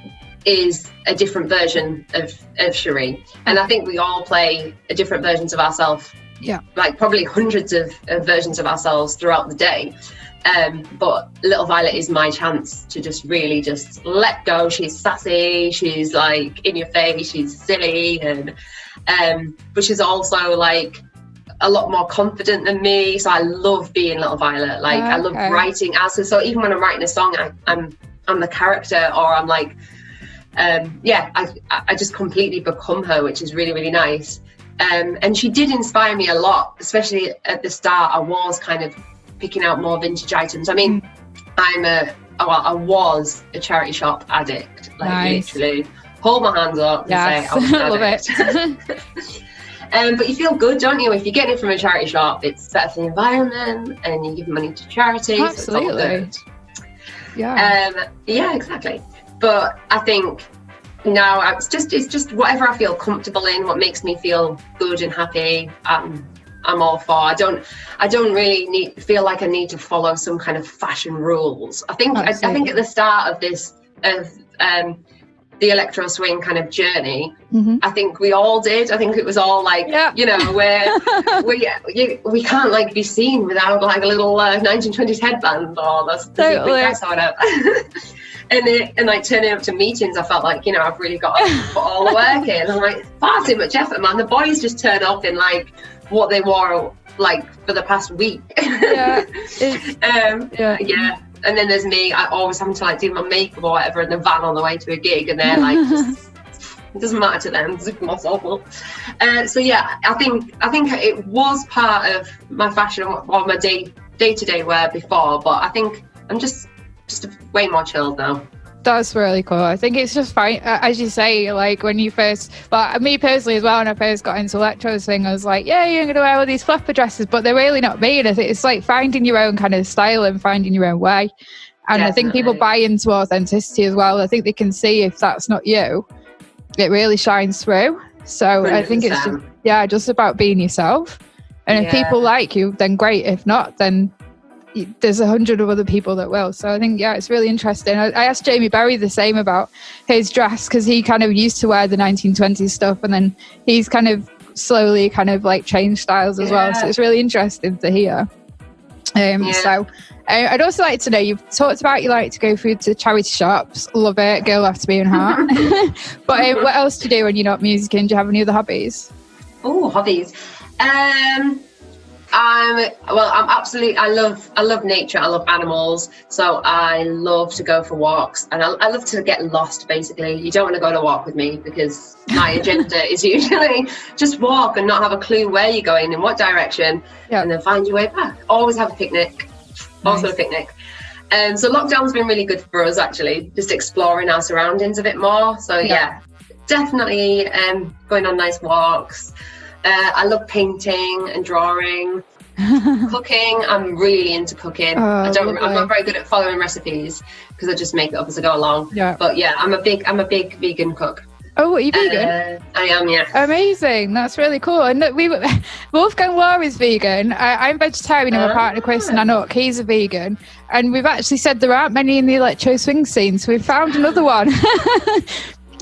is a different version of Cherie, and I think we all play different versions of ourselves. Yeah, like probably hundreds of versions of ourselves throughout the day. But Little Violet is my chance to just really just let go. She's sassy, she's like in your face, she's silly, and but she's also like a lot more confident than me. So I love being Little Violet. Like I love writing as her. So even when I'm writing a song, I'm the character, or I'm like I just completely become her, which is really, really nice. And she did inspire me a lot, especially at the start. I was kind of picking out more vintage items. I mean, I was a charity shop addict, like literally hold my hands up and say I was an addict. Love it. But you feel good, don't you? If you get it from a charity shop, it's better for the environment and you give money to charity. Absolutely. So yeah, exactly. But I think now it's just whatever I feel comfortable in, what makes me feel good and happy. I'm all for. I don't really feel like I need to follow some kind of fashion rules. I think at the start of this the electro swing kind of journey, I think we all did. I think it was all like, you know, where we can't like be seen without like a little 1920s headband or the big dress or whatever. And like turning up to meetings, I felt like, you know, I've really got to put all the work in. I'm like, far too much effort, man. The boys just turn up in like what they wore like for the past week. And then there's me, I always having to like do my makeup or whatever in the van on the way to a gig, and they're like just, it doesn't matter to them, it's awful. So yeah, I think it was part of my fashion or my day-to-day wear before, but I think I'm just way more chilled now. That's really cool. I think it's just fine, as you say, like when you first, but me personally as well, when I first got into electro thing, I was like, yeah, you're gonna wear all these flapper dresses, but they're really not me. And I think it's like finding your own kind of style and finding your own way. And I think people buy into authenticity as well. I think they can see if that's not you, it really shines through. So 100%. I think it's just about being yourself. And if people like you, then great. If not, then there's 100 of other people that will. So I think, it's really interesting. I asked Jamie Berry the same about his dress, because he kind of used to wear the 1920s stuff, and then he's kind of slowly kind of like changed styles as well. So it's really interesting to hear. So I'd also like to know, you've talked about you like to go through to charity shops. Love it. Girl after being heart. But what else do you do when you're not musicking? Do you have any other hobbies? Oh, hobbies. I love nature. I love animals. So I love to go for walks, and I love to get lost, basically. You don't want to go on a walk with me, because my agenda is usually just walk and not have a clue where you're going, in what direction, and then find your way back. Always have a picnic. Also a picnic. So lockdown's been really good for us, actually, just exploring our surroundings a bit more. So definitely going on nice walks. I love painting and drawing. Cooking, I'm really into cooking. I'm not very good at following recipes, because I just make it up as I go along. But yeah, I'm a big vegan cook. Oh, are you vegan? I am, yeah. Amazing. That's really cool. And Wolfgang Law is vegan. I'm vegetarian, and my partner Chris Nanook, he's a vegan. And we've actually said there aren't many in the electro swing scene, so we've found another one.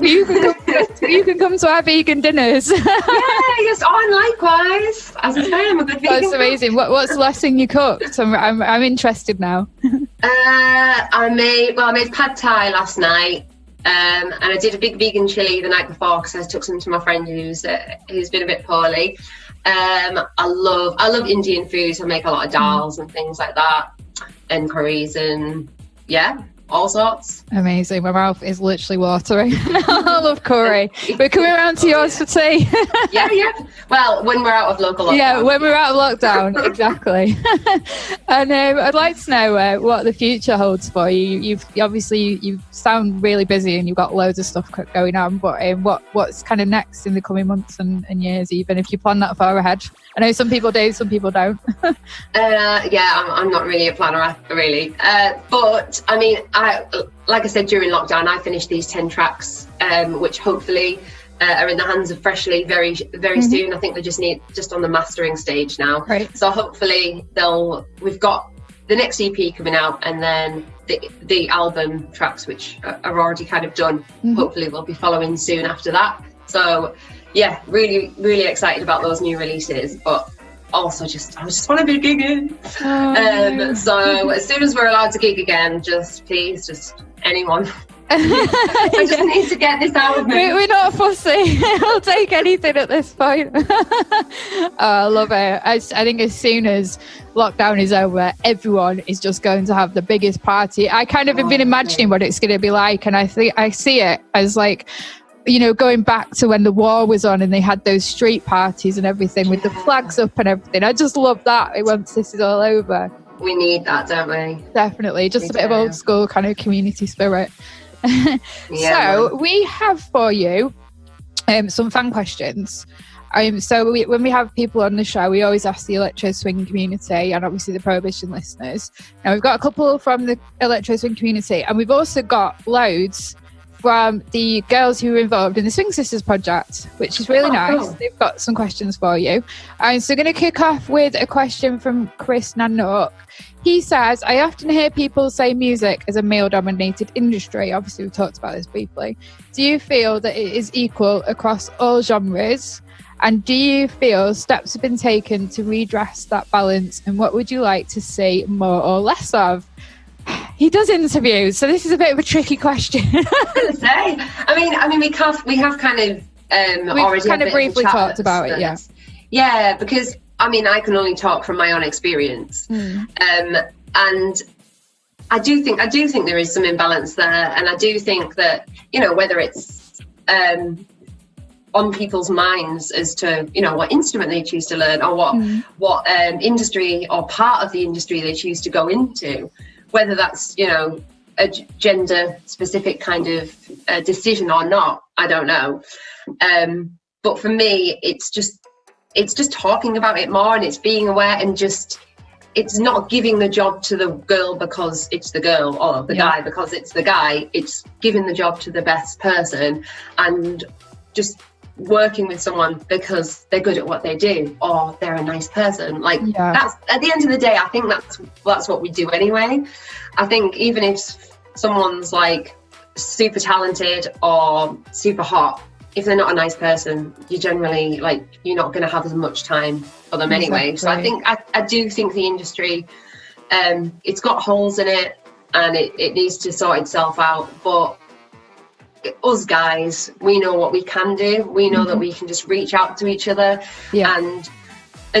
You can come to our vegan dinners. Yes, and likewise. As I say, I'm a good vegan. That's amazing. What's the last thing you cooked? I'm interested now. I made pad thai last night. And I did a big vegan chili the night before because I took some to my friend who's been a bit poorly. I love Indian food, so I make a lot of dals and things like that, and curries, and all sorts. Amazing. My mouth is literally watering. I love curry. We're coming around to yours for tea. Yeah. Well, when we're out of local lockdown. Yeah, when we're out of lockdown, exactly. And I'd like to know what the future holds for you. You sound really busy and you've got loads of stuff going on, but what's kind of next in the coming months and years, even if you plan that far ahead? I know some people do, some people don't. I'm not really a planner, really. But I mean, like I said, during lockdown, I finished these 10 tracks, which hopefully are in the hands of Freshly very, very soon. I think they're just on the mastering stage now. Right. So hopefully we've got the next EP coming out, and then the album tracks, which are already kind of done. Hopefully we'll be following soon after that. So yeah, really, really excited about those new releases, but also I just want to be gigging. So as soon as we're allowed to gig again, just anyone. I just need to get this out of me. We're not fussy. I'll take anything at this point. I love it. I think as soon as lockdown is over, everyone is just going to have the biggest party. I kind of have been imagining what it's going to be like, and I see it as like, going back to when the war was on and they had those street parties and everything with the flags up and everything. I just love that once this is all over. We need that, don't we? Definitely. Just a bit of old school kind of community spirit. So we have for you some fan questions. So when we have people on the show, we always ask the electro swing community and obviously the Prohibition listeners. Now we've got a couple from the electro swing community, and we've also got loads from the girls who were involved in the Swing Sisters project, which is really nice. Cool. They've got some questions for you. So we're going to kick off with a question from Chris Nanook. He says, I often hear people say music is a male-dominated industry. Obviously, we've talked about this briefly. Do you feel that it is equal across all genres? And do you feel steps have been taken to redress that balance? And what would you like to see more or less of? He does interviews, so this is a bit of a tricky question. I mean, we have kind of we've kind of briefly talked about it, yeah. Yeah, because I mean, I can only talk from my own experience, and I do think there is some imbalance there, and I do think that whether it's on people's minds as to what instrument they choose to learn, or what industry or part of the industry they choose to go into. Whether that's, a gender specific kind of decision or not, I don't know. But for me, it's just talking about it more, and it's being aware, and it's not giving the job to the girl because it's the girl, or the guy because it's the guy. It's giving the job to the best person, and just working with someone because they're good at what they do, or they're a nice person. That's at the end of the day, I think that's what we do anyway. I think even if someone's like super talented or super hot, if they're not a nice person, you generally you're not going to have as much time for them anyway. So I think I do think the industry, it's got holes in it, and it needs to sort itself out. But us guys, we know what we can do. We know that we can just reach out to each other and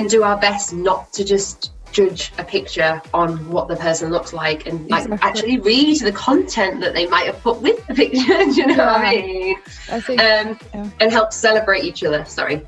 do our best not to just judge a picture on what the person looks like, and actually read the content that they might have put with the picture. Do you know what I mean? I think, and help celebrate each other. Sorry.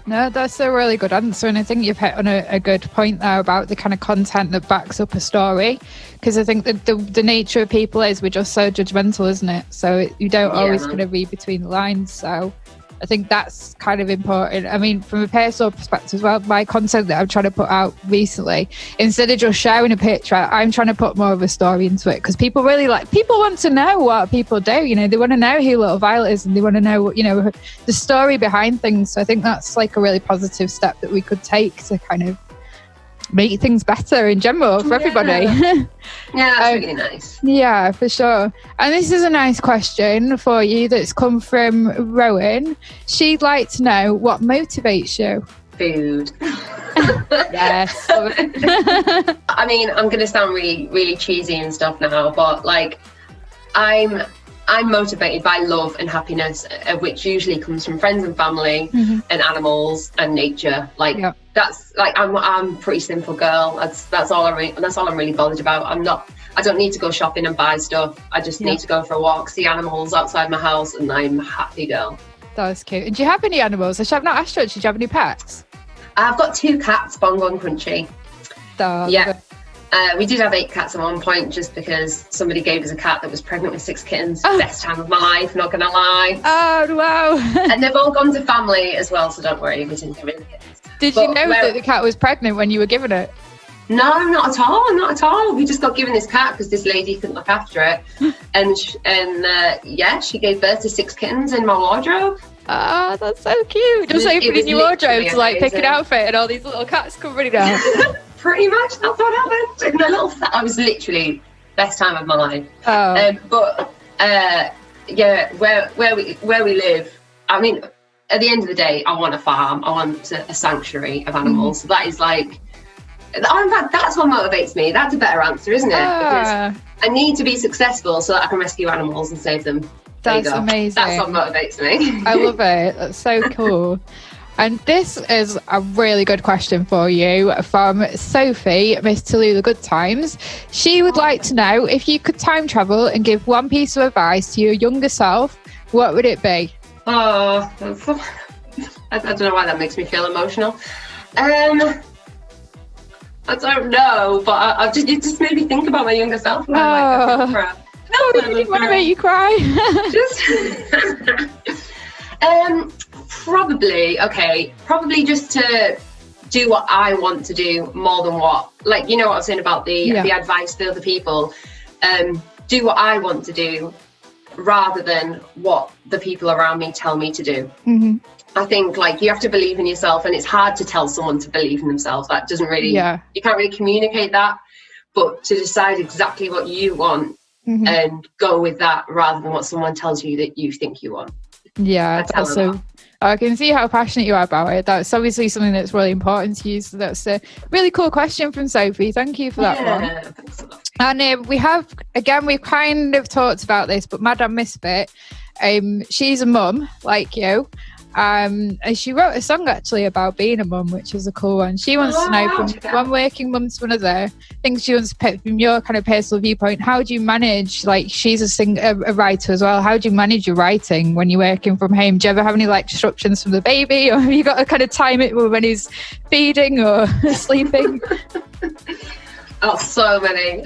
No, that's a really good answer, and I think you've hit on a good point there about the kind of content that backs up a story, because I think that the nature of people is we're just so judgmental, isn't it? So you don't always kind of read between the lines. So I think that's kind of important. I mean, from a personal perspective as well, my content that I'm trying to put out recently, instead of just sharing a picture, I'm trying to put more of a story into it, because people want to know what people do. You know, they want to know who Little Violet is, and they want to know, you know, the story behind things. So I think that's like a really positive step that we could take to kind of make things better in general for everybody. Yeah, that's really nice. Yeah, for sure. And this is a nice question for you that's come from Rowan. She'd like to know what motivates you. Food. Yes. I mean, I'm going to sound really, really cheesy and stuff now, but like, I'm motivated by love and happiness, which usually comes from friends and family and animals and nature. Like, that's like, I'm a pretty simple girl. That's all I'm really bothered about. I don't need to go shopping and buy stuff. I just need to go for a walk, see animals outside my house, and I'm a happy girl. That's cute. And do you have any animals? I've not asked you, do you have any pets? I've got 2 cats, Bongo and Crunchy. Yeah. We did have 8 cats at one point, just because somebody gave us a cat that was pregnant with 6 kittens. Best time of my life, not gonna lie. Oh, wow. And they've all gone to family as well, so don't worry, we didn't give it the kittens. Did you know that the cat was pregnant when you were given it? No, not at all. We just got given this cat because this lady couldn't look after it. And she gave birth to 6 kittens in my wardrobe. Oh, that's so cute. Just opening your wardrobe to like pick an outfit and all these little cats come running out. Pretty much, that's what happened. I was literally best time of my life. Where we live, I mean, at the end of the day, I want a farm. I want a sanctuary of animals. So that is like, that's what motivates me. That's a better answer, isn't it? Because I need to be successful so that I can rescue animals and save them. That's amazing. That's what motivates me. I love it. That's so cool. And this is a really good question for you from Sophie, Miss Tallulah Good Times. She would like to know, if you could time travel and give one piece of advice to your younger self, what would it be? Oh, I don't know why that makes me feel emotional. I don't know, but you just made me think about my younger self. And I'm like, crap. No, I didn't want to make you cry. Probably just to do what I want to do more than what, like, you know what I was saying about the advice for other people. Do what I want to do rather than what the people around me tell me to do. Mm-hmm. I think like you have to believe in yourself, and it's hard to tell someone to believe in themselves. That doesn't really, you can't really communicate that, but to decide exactly what you want and go with that rather than what someone tells you that you think you want. Yeah, that's so, I can see how passionate you are about it. That's obviously something that's really important to you. So that's a really cool question from Sophie. Thank you for that one. Thanks a lot. And we've kind of talked about this, but Madame Misfit, she's a mum like you. And she wrote a song actually about being a mum, which is a cool one. She wants to know, from one working mum to another, things she wants to pick from your kind of personal viewpoint. How do you manage, like, she's a writer as well, how do you manage your writing when you're working from home? Do you ever have any like disruptions from the baby, or have you got to kind of time it when he's feeding or sleeping? Oh, so many.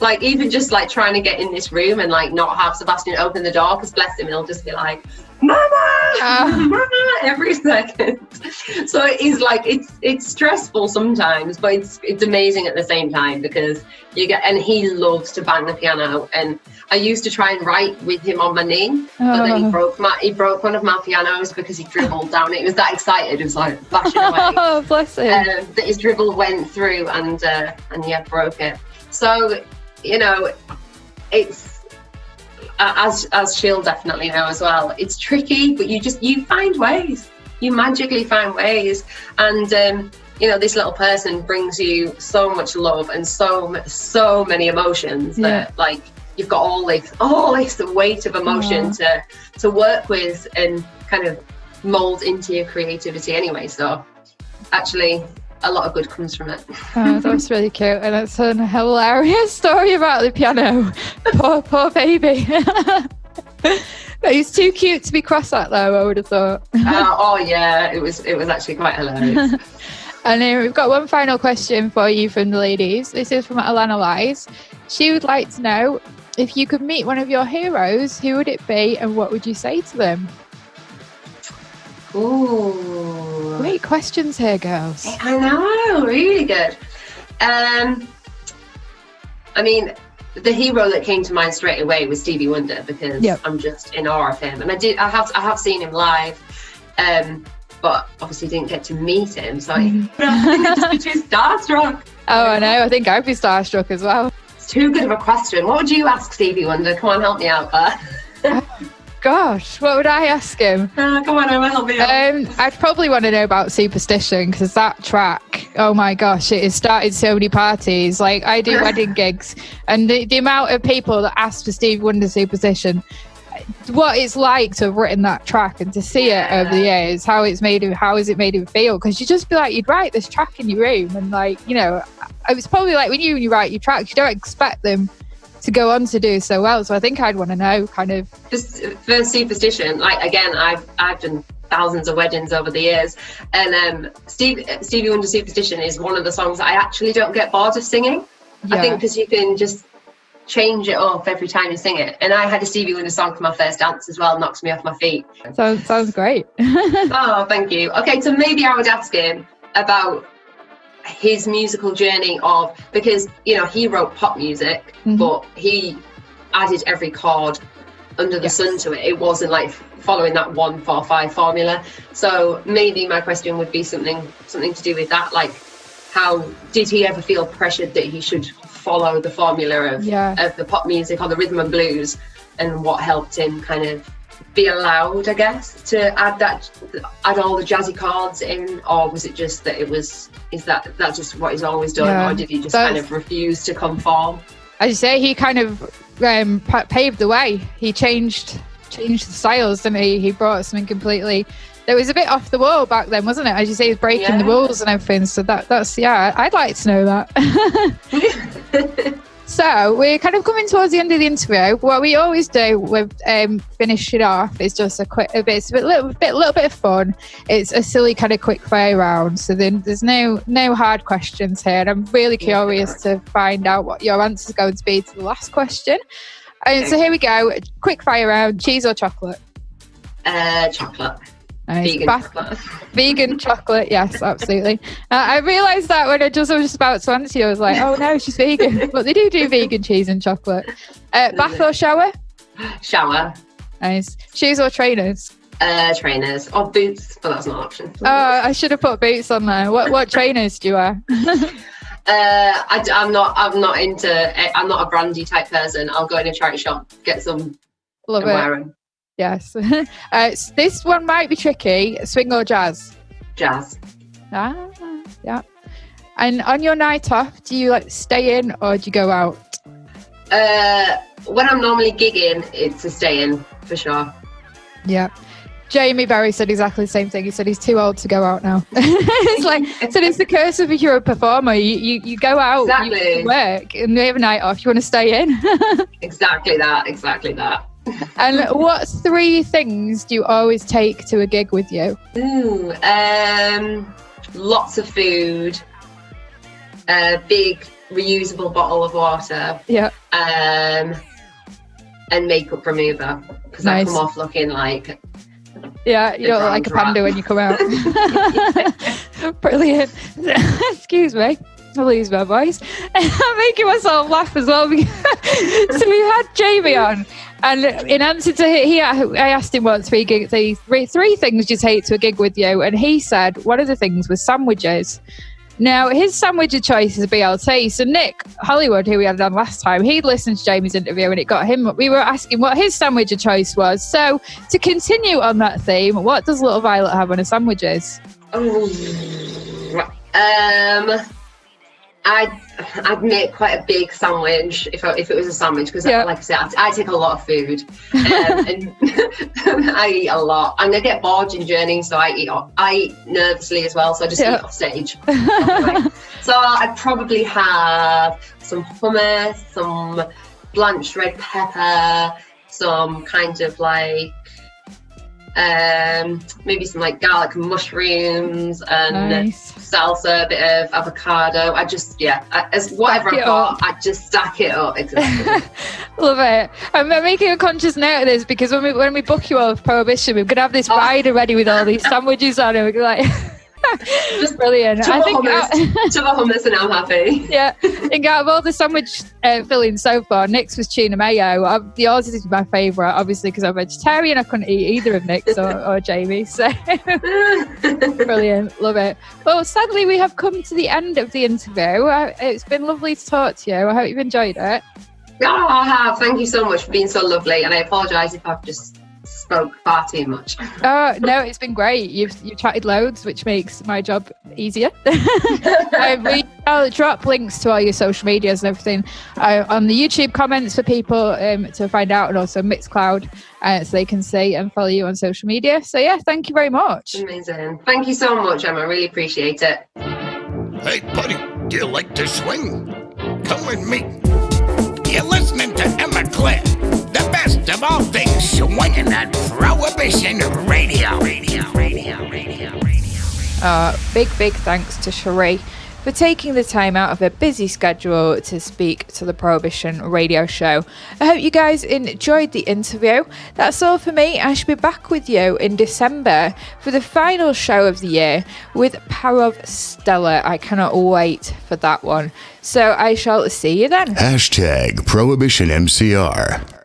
Like, even just like trying to get in this room and like not have Sebastian open the door, because bless him, he'll just be like, Mama, every second. So it is like, it's stressful sometimes, but it's amazing at the same time, because and he loves to bang the piano, and I used to try and write with him on my knee, but then he broke one of my pianos because he dribbled down it. He was that excited, it was like flashing away. Oh, bless him. That his dribble went through and broke it. So, you know, it's, as she'll definitely know as well, it's tricky, but you find ways. You magically find ways, and you know, this little person brings you so much love and so many emotions that like you've got all this weight of emotion to work with and kind of mold into your creativity anyway. So actually, a lot of good comes from it. Oh, that's really cute, and it's a hilarious story about the piano. Poor baby. He's too cute to be cross at, though, I would have thought. It was actually quite hilarious. And we've got one final question for you from the ladies. This is from Alana Lies. She would like to know, if you could meet one of your heroes, who would it be and what would you say to them? Ooh. Great questions here, girls. I know, really good. I mean, the hero that came to mind straight away was Stevie Wonder, because I'm just in awe of him. And I have seen him live, but obviously didn't get to meet him. So I just be too starstruck. Oh, I know. I think I'd be starstruck as well. It's too good of a question. What would you ask Stevie Wonder? Come on, help me out there. Gosh, what would I ask him? Come on, Emma, help me out. I'd probably want to know about Superstition, because that track, oh my gosh, it has started so many parties. Like, I do wedding gigs, and the amount of people that ask for Stevie Wonder Superstition, what it's like to have written that track and to see it over the years, how has it made him feel? Because you just feel like you'd write this track in your room, and like, you know, it's probably like when you write your tracks, you don't expect them to go on to do so well. So I think I'd want to know, kind of. Just for Superstition, like, again, I've done thousands of weddings over the years, and Stevie Wonder Superstition is one of the songs that I actually don't get bored of singing. I think because you can just change it up every time you sing it. And I had a Stevie Wonder song for my first dance as well, knocks me off my feet. Sounds great. Oh, thank you. Okay, so maybe I would ask him about his musical journey because, you know, he wrote pop music, but he added every chord under the sun to it. It wasn't like following that 1-4-5 formula. So maybe my question would be something to do with that, like, how did he ever feel pressured that he should follow the formula of the pop music or the rhythm and blues, and what helped him kind of be allowed, I guess, to add all the jazzy chords in? Or was it just that is that just what he's always done, or did he just kind of refuse to conform? As you say, he kind of paved the way. He changed the styles, didn't he? He brought something completely that was a bit off the wall back then, wasn't it? As you say, he's breaking the rules and everything. So that's I'd like to know that. So we're kind of coming towards the end of the interview. What we always do with finishing off is just a little bit of fun. It's a silly kind of quick fire round. So then there's no hard questions here. And I'm really curious to find out what your answer is going to be to the last question. So here we go. Quick fire round. Cheese or chocolate? Chocolate. Nice. Vegan chocolate. Vegan chocolate, yes, absolutely. I realised that when I was just about to answer you, I was like, oh no, she's vegan. But they do vegan cheese and chocolate. Bath or shower? Shower. Nice. Shoes or trainers? Trainers. Or boots, but that's not an option. Oh, I should have put boots on there. What trainers do you wear? I'm not a brandy type person. I'll go in a charity shop, get some, Love and it. wear them. Yes. This one might be tricky. Swing or jazz? Jazz. Yeah. And on your night off, do you like stay in or do you go out? When I'm normally gigging, it's a stay in for sure. Yeah. Jamie Berry said exactly the same thing. He said he's too old to go out now. It's like, so it's the curse of if you're a performer. You go out, you work, and you have a night off. You want to stay in. Exactly that. And what 3 things do you always take to a gig with you? Lots of food, a big reusable bottle of water, and makeup remover, because I come off looking like you don't look like a panda when you come out. Brilliant. Excuse me, I'll lose my voice. I'm making myself laugh as well. So we've had Jamie on, and in answer to I asked him what 3 things you take to a gig with you, and he said one of the things was sandwiches. Now, his sandwich of choice is a BLT. So Nick Hollywood, who we had on last time, he'd listened to Jamie's interview and it got him. We were asking what his sandwich of choice was. So to continue on that theme, what does Little Violet have on her sandwiches? I'd make quite a big sandwich if it was a sandwich, because like I said, I take a lot of food, and I eat a lot, and I get bored in journeys, so I eat nervously as well, so I just eat off stage. So I'd probably have some hummus, some blanched red pepper, some kind of like maybe some like garlic mushrooms and Nice. salsa, a bit of avocado. As whatever I've got, I just stack it up. Exactly. Love it. I'm making a conscious note of this because when we book you all for Prohibition, we're going to have this rider ready with all these sandwiches on it. We're like... Just brilliant. I think hummus and I'm happy. Yeah, I think out of all the sandwich fillings so far, Nick's was tuna mayo. Yours is my favourite, obviously, because I'm vegetarian. I couldn't eat either of Nick's or Jamie's. So brilliant, love it. Well, sadly, we have come to the end of the interview. It's been lovely to talk to you. I hope you've enjoyed it. Oh, I have. Thank you so much for being so lovely, and I apologise if I've just spoke far too much. Oh no, it's been great. You've chatted loads, which makes my job easier. I'll drop links to all your social medias and everything on the YouTube comments for people to find out, and also Mixcloud so they can see and follow you on social media. So yeah, thank you very much. Amazing. Thank you so much, Emma. I really appreciate it. Hey, buddy, do you like to swing? Come with me. You're listening to Emma Clair, the best of all things swinging at Prohibition Radio. Big thanks to Cherie for taking the time out of her busy schedule to speak to the Prohibition radio show. I hope you guys enjoyed the interview. That's all for me. I shall be back with you in December for the final show of the year with Parov Stella. I cannot wait for that one. So I shall see you then. #ProhibitionMCR.